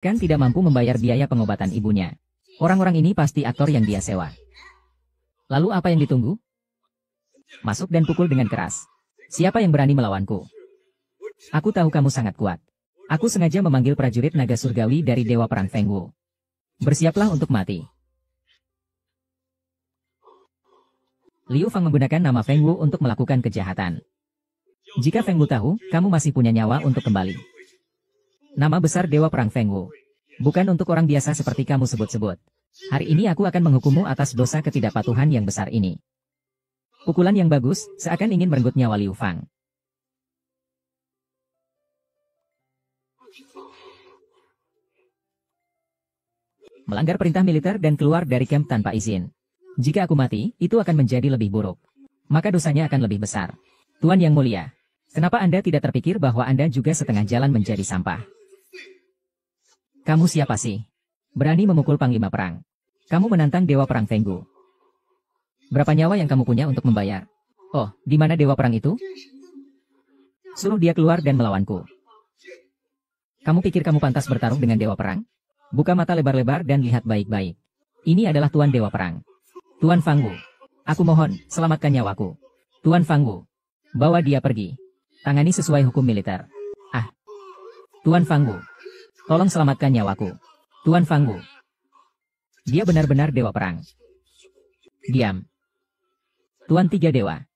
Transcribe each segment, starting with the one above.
Kan tidak mampu membayar biaya pengobatan ibunya. Orang-orang ini pasti aktor yang dia sewa. Lalu apa yang ditunggu? Masuk dan pukul dengan keras. Siapa yang berani melawanku? Aku tahu kamu sangat kuat. Aku sengaja memanggil prajurit naga surgawi dari Dewa Perang Feng Wu. Bersiaplah untuk mati. Liu Fang menggunakan nama Feng Wu untuk melakukan kejahatan. Jika Feng Wu tahu, kamu masih punya nyawa untuk kembali. Nama besar Dewa Perang Feng Wu. Bukan untuk orang biasa seperti kamu sebut-sebut. Hari ini aku akan menghukummu atas dosa ketidakpatuhan yang besar ini. Pukulan yang bagus, seakan ingin merenggut nyawa Liu Fang. Melanggar perintah militer dan keluar dari camp tanpa izin. Jika aku mati, itu akan menjadi lebih buruk. Maka dosanya akan lebih besar. Tuan Yang Mulia, kenapa Anda tidak terpikir bahwa Anda juga setengah jalan menjadi sampah? Kamu siapa sih? Berani memukul Panglima Perang. Kamu menantang Dewa Perang Feng Wu. Berapa nyawa yang kamu punya untuk membayar? Oh, di mana Dewa Perang itu? Suruh dia keluar dan melawanku. Kamu pikir kamu pantas bertarung dengan Dewa Perang? Buka mata lebar-lebar dan lihat baik-baik. Ini adalah Tuan Dewa Perang. Tuan Fang Wu. Aku mohon, selamatkan nyawaku. Tuan Fang Wu. Bawa dia pergi. Tangani sesuai hukum militer. Ah. Tuan Fang Wu. Tolong selamatkan nyawaku. Tuan Fang Wu. Dia benar-benar Dewa Perang. Diam. Tuan Tiga Dewa.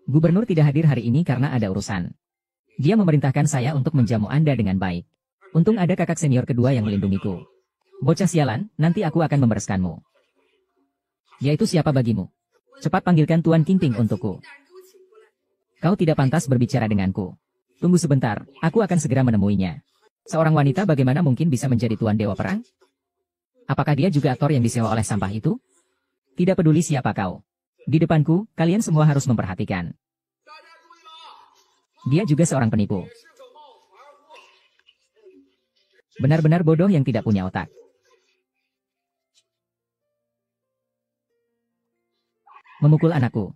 Gubernur tidak hadir hari ini karena ada urusan. Dia memerintahkan saya untuk menjamu Anda dengan baik. Untung ada kakak senior kedua yang melindungiku. Bocah sialan, nanti aku akan membereskanmu. Yaitu siapa bagimu? Cepat panggilkan Tuan Qingping untukku. Kau tidak pantas berbicara denganku. Tunggu sebentar, aku akan segera menemuinya. Seorang wanita bagaimana mungkin bisa menjadi Tuan Dewa Perang? Apakah dia juga aktor yang disewa oleh sampah itu? Tidak peduli siapa kau. Di depanku, kalian semua harus memperhatikan. Dia juga seorang penipu. Benar-benar bodoh yang tidak punya otak. Memukul anakku.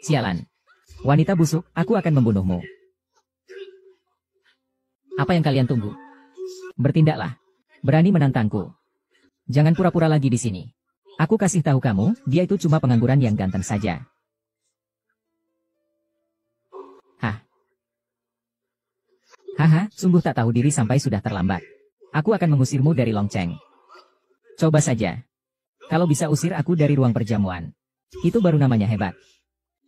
Sialan. Wanita busuk, aku akan membunuhmu. Apa yang kalian tunggu? Bertindaklah. Berani menantangku. Jangan pura-pura lagi di sini. Aku kasih tahu kamu, dia itu cuma pengangguran yang ganteng saja. Hah? Haha, sungguh tak tahu diri sampai sudah terlambat. Aku akan mengusirmu dari Longcheng. Coba saja. Kalau bisa usir aku dari ruang perjamuan. Itu baru namanya hebat.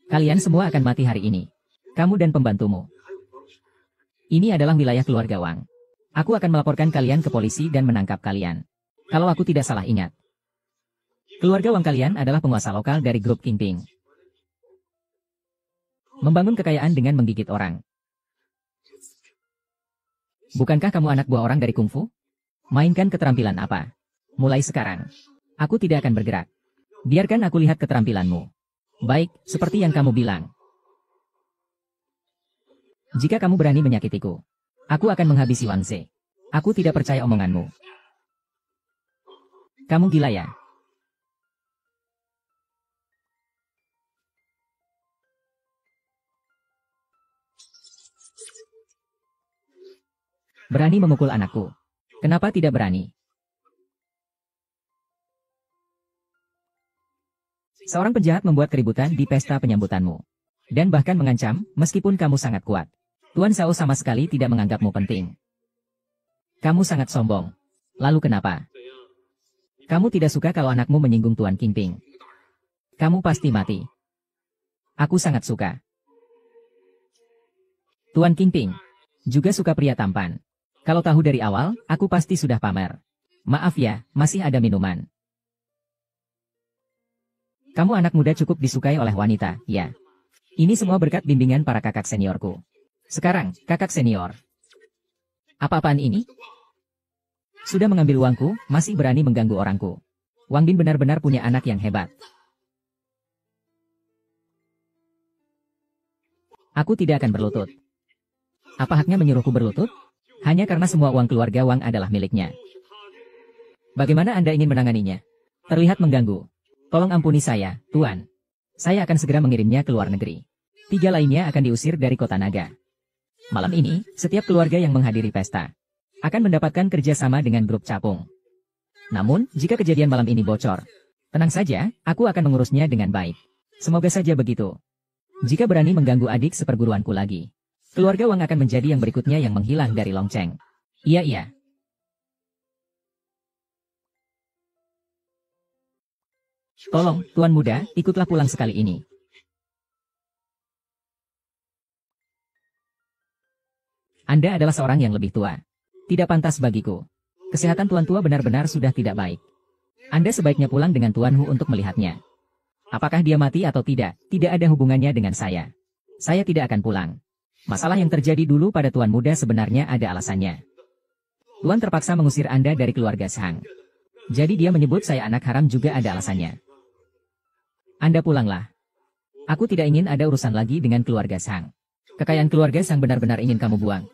Kalian semua akan mati hari ini. Kamu dan pembantumu. Ini adalah wilayah keluarga Wang. Aku akan melaporkan kalian ke polisi dan menangkap kalian. Kalau aku tidak salah ingat. Keluarga Wang kalian adalah penguasa lokal dari grup Qingping. Membangun kekayaan dengan menggigit orang. Bukankah kamu anak buah orang dari kungfu? Mainkan keterampilan apa? Mulai sekarang. Aku tidak akan bergerak. Biarkan aku lihat keterampilanmu. Baik, seperti yang kamu bilang. Jika kamu berani menyakitiku, aku akan menghabisi Wang Ze. Aku tidak percaya omonganmu. Kamu gila ya? Berani memukul anakku. Kenapa tidak berani? Seorang penjahat membuat keributan di pesta penyambutanmu. Dan bahkan mengancam, meskipun kamu sangat kuat. Tuan Shao sama sekali tidak menganggapmu penting. Kamu sangat sombong. Lalu kenapa? Kamu tidak suka kalau anakmu menyinggung Tuan Qingping. Kamu pasti mati. Aku sangat suka. Tuan Qingping juga suka pria tampan. Kalau tahu dari awal, aku pasti sudah pamer. Maaf ya, masih ada minuman. Kamu anak muda cukup disukai oleh wanita, ya. Ini semua berkat bimbingan para kakak seniorku. Sekarang, kakak senior. Apa-apaan ini? Sudah mengambil uangku, masih berani mengganggu orangku. Wang Bin benar-benar punya anak yang hebat. Aku tidak akan berlutut. Apa haknya menyuruhku berlutut? Hanya karena semua uang keluarga Wang adalah miliknya. Bagaimana Anda ingin menanganinya? Terlihat mengganggu. Tolong ampuni saya, Tuan. Saya akan segera mengirimnya ke luar negeri. 3 lainnya akan diusir dari kota naga. Malam ini, setiap keluarga yang menghadiri pesta akan mendapatkan kerjasama dengan grup capung. Namun, jika kejadian malam ini bocor, tenang saja, aku akan mengurusnya dengan baik. Semoga saja begitu. Jika berani mengganggu adik seperguruanku lagi, keluarga Wang akan menjadi yang berikutnya yang menghilang dari Longcheng. Iya. Tolong, Tuan Muda, ikutlah pulang sekali ini. Anda adalah seorang yang lebih tua. Tidak pantas bagiku. Kesehatan Tuan tua benar-benar sudah tidak baik. Anda sebaiknya pulang dengan Tuan Hu untuk melihatnya. Apakah dia mati atau tidak ada hubungannya dengan saya. Saya tidak akan pulang. Masalah yang terjadi dulu pada Tuan Muda sebenarnya ada alasannya. Tuan terpaksa mengusir Anda dari keluarga Shang. Jadi dia menyebut saya anak haram juga ada alasannya. Anda pulanglah. Aku tidak ingin ada urusan lagi dengan keluarga Shang. Kekayaan keluarga Shang benar-benar ingin kamu buang.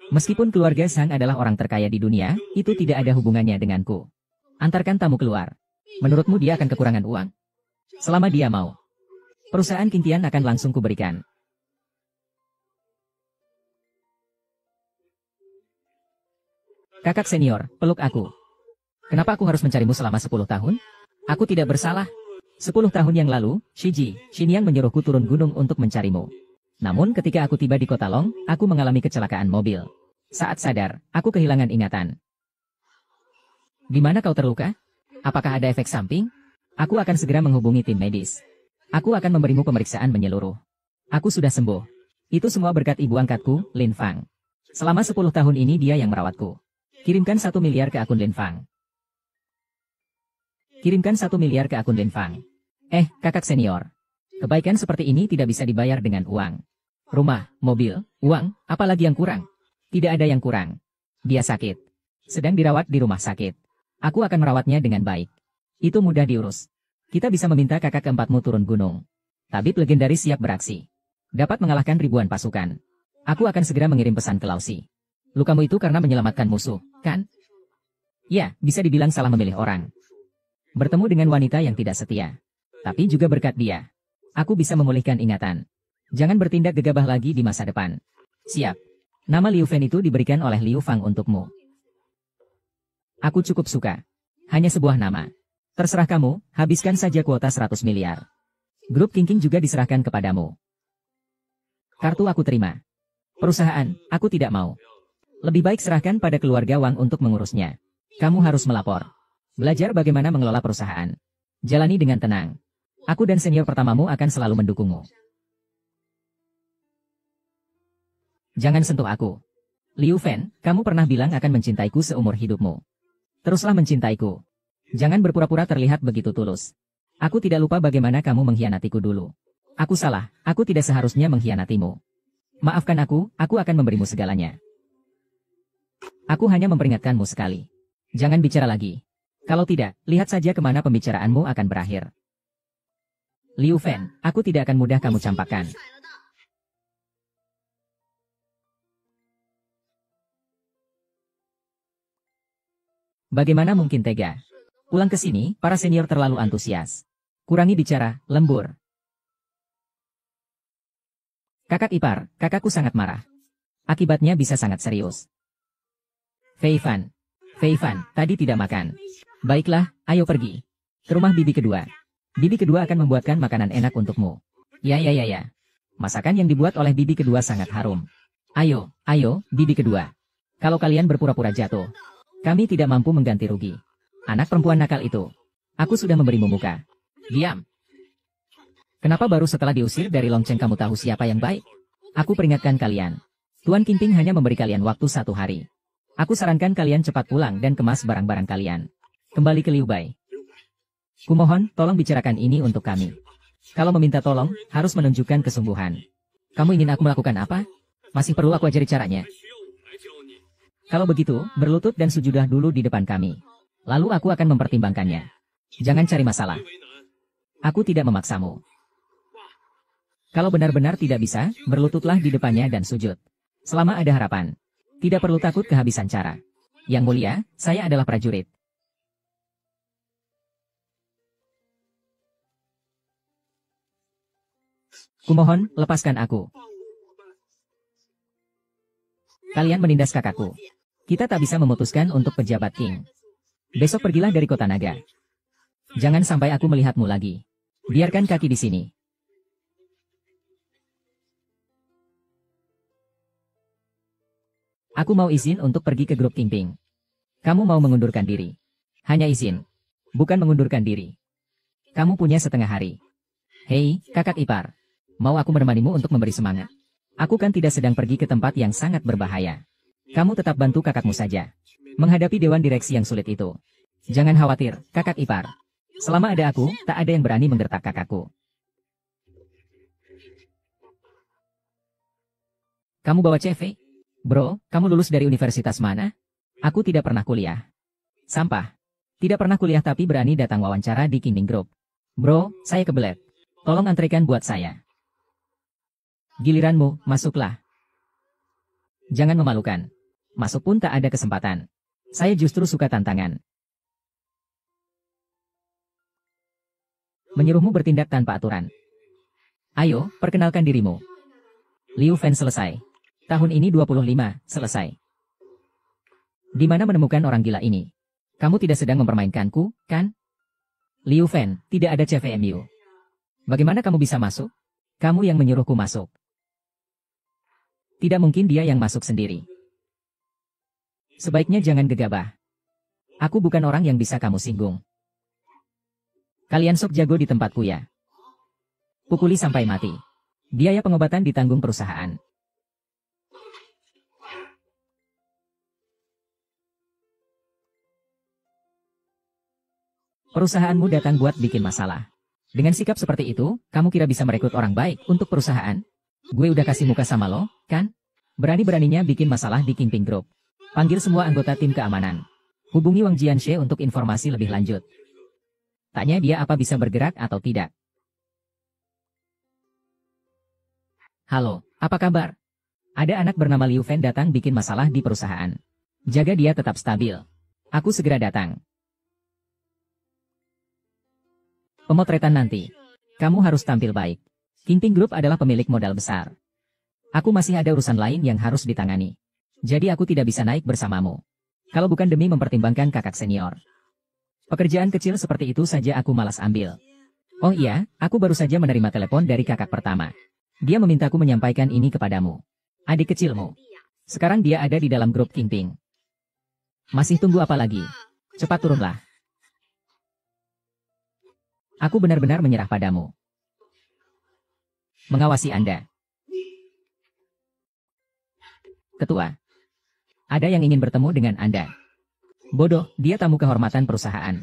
Meskipun keluarga Shang adalah orang terkaya di dunia, itu tidak ada hubungannya denganku. Antarkan tamu keluar. Menurutmu dia akan kekurangan uang? Selama dia mau. Perusahaan Qingtian akan langsung kuberikan. Kakak senior, peluk aku. Kenapa aku harus mencarimu selama 10 tahun? Aku tidak bersalah. 10 tahun yang lalu, Shiji, Xinyang menyuruhku turun gunung untuk mencarimu. Namun ketika aku tiba di kota Long, aku mengalami kecelakaan mobil. Saat sadar, aku kehilangan ingatan. Di mana kau terluka? Apakah ada efek samping? Aku akan segera menghubungi tim medis. Aku akan memberimu pemeriksaan menyeluruh. Aku sudah sembuh. Itu semua berkat ibu angkatku, Lin Fang. Selama 10 tahun ini dia yang merawatku. Kirimkan 1 miliar ke akun Lin Fang. Kirimkan 1 miliar ke akun Lin Fang. Kakak senior. Kebaikan seperti ini tidak bisa dibayar dengan uang. Rumah, mobil, uang, apalagi yang kurang? Tidak ada yang kurang. Dia sakit. Sedang dirawat di rumah sakit. Aku akan merawatnya dengan baik. Itu mudah diurus. Kita bisa meminta kakak keempatmu turun gunung. Tabib legendaris siap beraksi. Dapat mengalahkan ribuan pasukan. Aku akan segera mengirim pesan ke Lausi. Lukamu itu karena menyelamatkan musuh, kan? Ya, bisa dibilang salah memilih orang. Bertemu dengan wanita yang tidak setia. Tapi juga berkat dia. Aku bisa memulihkan ingatan. Jangan bertindak gegabah lagi di masa depan. Siap. Nama Liu Fen itu diberikan oleh Liu Fang untukmu. Aku cukup suka. Hanya sebuah nama. Terserah kamu, habiskan saja kuota 100 miliar. Grup Qingqing juga diserahkan kepadamu. Kartu aku terima. Perusahaan, aku tidak mau. Lebih baik serahkan pada keluarga Wang untuk mengurusnya. Kamu harus melapor. Belajar bagaimana mengelola perusahaan. Jalani dengan tenang. Aku dan senior pertamamu akan selalu mendukungmu. Jangan sentuh aku. Liu Fen, kamu pernah bilang akan mencintaiku seumur hidupmu. Teruslah mencintaiku. Jangan berpura-pura terlihat begitu tulus. Aku tidak lupa bagaimana kamu mengkhianatiku dulu. Aku salah, aku tidak seharusnya mengkhianatimu. Maafkan aku akan memberimu segalanya. Aku hanya memperingatkanmu sekali. Jangan bicara lagi. Kalau tidak, lihat saja kemana pembicaraanmu akan berakhir. Liu Fen, aku tidak akan mudah kamu campakkan. Bagaimana mungkin tega? Pulang ke sini, para senior terlalu antusias. Kurangi bicara, lembur. Kakak ipar, kakakku sangat marah. Akibatnya bisa sangat serius. Fei Fan, tadi tidak makan. Baiklah, ayo pergi. Ke rumah bibi kedua. Bibi kedua akan membuatkan makanan enak untukmu. Ya. Masakan yang dibuat oleh bibi kedua sangat harum. Ayo, bibi kedua. Kalau kalian berpura-pura jatuh, kami tidak mampu mengganti rugi. Anak perempuan nakal itu. Aku sudah memberimu muka. Diam. Kenapa baru setelah diusir dari Longcheng kamu tahu siapa yang baik? Aku peringatkan kalian. Tuan Qingping hanya memberi kalian waktu 1 hari. Aku sarankan kalian cepat pulang dan kemas barang-barang kalian. Kembali ke Liu Bai. Kumohon, tolong bicarakan ini untuk kami. Kalau meminta tolong, harus menunjukkan kesungguhan. Kamu ingin aku melakukan apa? Masih perlu aku ajari caranya. Kalau begitu, berlutut dan sujudah dulu di depan kami. Lalu aku akan mempertimbangkannya. Jangan cari masalah. Aku tidak memaksamu. Kalau benar-benar tidak bisa, berlututlah di depannya dan sujud. Selama ada harapan. Tidak perlu takut kehabisan cara. Yang mulia, saya adalah prajurit. Kumohon, lepaskan aku. Kalian menindas kakakku. Kita tak bisa memutuskan untuk pejabat King. Besok pergilah dari kota naga. Jangan sampai aku melihatmu lagi. Biarkan kaki di sini. Aku mau izin untuk pergi ke grup Kingping. Kamu mau mengundurkan diri. Hanya izin. Bukan mengundurkan diri. Kamu punya setengah hari. Hei, kakak ipar. Mau aku menemanimu untuk memberi semangat? Aku kan tidak sedang pergi ke tempat yang sangat berbahaya. Kamu tetap bantu kakakmu saja. Menghadapi dewan direksi yang sulit itu. Jangan khawatir, kakak ipar. Selama ada aku, tak ada yang berani menggertak kakakku. Kamu bawa CV? Bro, kamu lulus dari universitas mana? Aku tidak pernah kuliah. Sampah. Tidak pernah kuliah tapi berani datang wawancara di Kingping Group. Bro, saya kebelet. Tolong antrikan buat saya. Giliranmu, masuklah. Jangan memalukan. Masuk pun tak ada kesempatan. Saya justru suka tantangan. Menyuruhmu bertindak tanpa aturan. Ayo, perkenalkan dirimu. Liu Fan selesai. Tahun ini 25, selesai. Di mana menemukan orang gila ini? Kamu tidak sedang mempermainkanku, kan? Liu Fan, tidak ada CVMU. Bagaimana kamu bisa masuk? Kamu yang menyuruhku masuk. Tidak mungkin dia yang masuk sendiri. Sebaiknya jangan gegabah. Aku bukan orang yang bisa kamu singgung. Kalian sok jago di tempatku ya. Pukuli sampai mati. Biaya pengobatan ditanggung perusahaan. Perusahaanmu datang buat bikin masalah. Dengan sikap seperti itu, kamu kira bisa merekrut orang baik untuk perusahaan? Gue udah kasih muka sama lo, kan? Berani-beraninya bikin masalah di Kingping Group. Panggil semua anggota tim keamanan. Hubungi Wang Jianxie untuk informasi lebih lanjut. Tanya dia apa bisa bergerak atau tidak. Halo, apa kabar? Ada anak bernama Liu Fan datang bikin masalah di perusahaan. Jaga dia tetap stabil. Aku segera datang. Pemotretan nanti. Kamu harus tampil baik. Kingping Group adalah pemilik modal besar. Aku masih ada urusan lain yang harus ditangani. Jadi aku tidak bisa naik bersamamu. Kalau bukan demi mempertimbangkan kakak senior. Pekerjaan kecil seperti itu saja aku malas ambil. Oh iya, aku baru saja menerima telepon dari kakak pertama. Dia memintaku menyampaikan ini kepadamu. Adik kecilmu. Sekarang dia ada di dalam grup Kingping. Masih tunggu apa lagi? Cepat turunlah. Aku benar-benar menyerah padamu. Mengawasi Anda. Ketua. Ada yang ingin bertemu dengan Anda. Bodoh, dia tamu kehormatan perusahaan.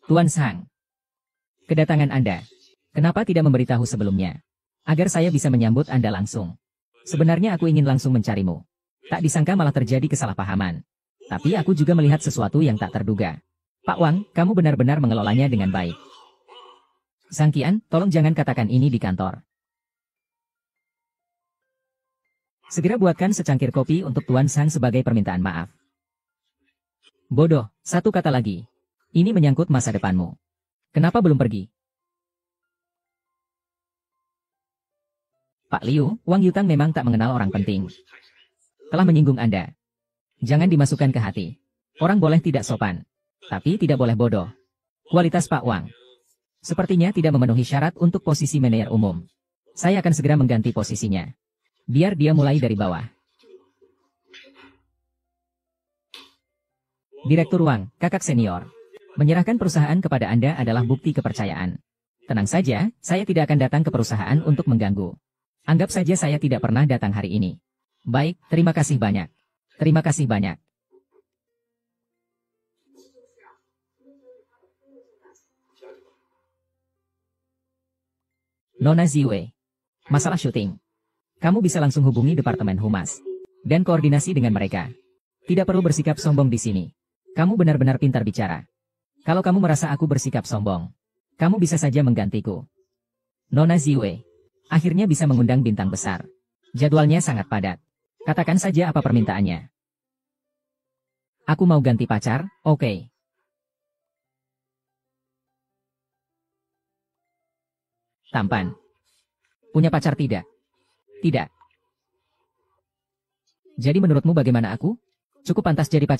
Tuan Sang. Kedatangan Anda. Kenapa tidak memberitahu sebelumnya? Agar saya bisa menyambut Anda langsung. Sebenarnya aku ingin langsung mencarimu. Tak disangka malah terjadi kesalahpahaman. Tapi aku juga melihat sesuatu yang tak terduga. Pak Wang, kamu benar-benar mengelolanya dengan baik. Sang Qian, tolong jangan katakan ini di kantor. Segera buatkan secangkir kopi untuk Tuan Sang sebagai permintaan maaf. Bodoh, satu kata lagi. Ini menyangkut masa depanmu. Kenapa belum pergi? Pak Liu, Wang Yutang memang tak mengenal orang penting. Telah menyinggung Anda. Jangan dimasukkan ke hati. Orang boleh tidak sopan. Tapi tidak boleh bodoh. Kualitas Pak Wang sepertinya tidak memenuhi syarat untuk posisi manajer umum. Saya akan segera mengganti posisinya. Biar dia mulai dari bawah. Direktur Wang, kakak senior. Menyerahkan perusahaan kepada Anda adalah bukti kepercayaan. Tenang saja, saya tidak akan datang ke perusahaan untuk mengganggu. Anggap saja saya tidak pernah datang hari ini. Baik, terima kasih banyak. Terima kasih banyak. Nona Ziwei. Masalah syuting. Kamu bisa langsung hubungi Departemen Humas. Dan koordinasi dengan mereka. Tidak perlu bersikap sombong di sini. Kamu benar-benar pintar bicara. Kalau kamu merasa aku bersikap sombong, kamu bisa saja menggantiku. Nona Ziwei. Akhirnya bisa mengundang bintang besar. Jadwalnya sangat padat. Katakan saja apa permintaannya. Aku mau ganti pacar, oke. Tampan. Punya pacar tidak? Tidak. Jadi menurutmu bagaimana aku? Cukup pantas jadi pacar